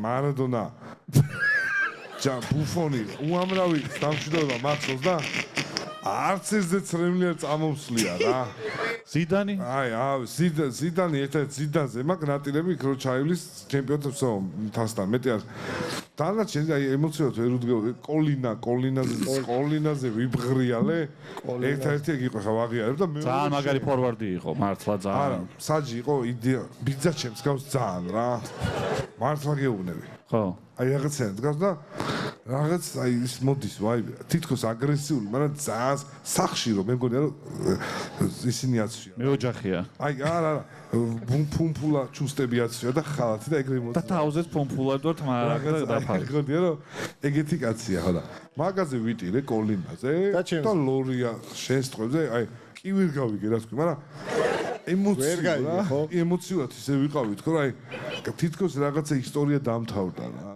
მარადონა ბუფონი უამრავი დამშვიდობა მახსოვს და არც ესზე ცრემლი არ წამომსვლია რა. ზიდანი? ზიდანი ერთ-ერთ ზიდანზე მაგ ნატილები იქ რო ჩაივლის ჩემპიონატებს თასთან მეტი არ დანარჩენი აი ემოციურად ვერ უდგება კოლინაზე ვიბღრიალე ერთ-ერთი ეგ იყო ხა ვაღიარებ და მე ძალიან მაგარი ფორვარდი იყო მართლა ძალიან არა საჯი იყო იდეა ბიძაჩემს გავს ძალიან რა მართლა გეუბნები ხო აი რაღაცა დგას და რაღაც აი ის მოდის ვაი თითქოს აგრესიული მაგრამ ძალიან სახში რომ მე მგონია რომ ისინი აცვია მე ოჯახია აი არა ფუმფულა ჩუსტები აცვია და ხალათი და ეგრე მოდის და თავზეც ფუმფულად ვარ თმარაგა და დაფარი მგონია რომ ეგეთი კაცია ხო და მაგაზე ვიტირე კოლინაზე და ლორია შენს ტყვებზე აი კი ვერ გავიგე რა თქვი მაგრამ ემოციურად ისე ვიყავით ხო აი თითქოს რაღაცა ისტორია დამთავრდა რა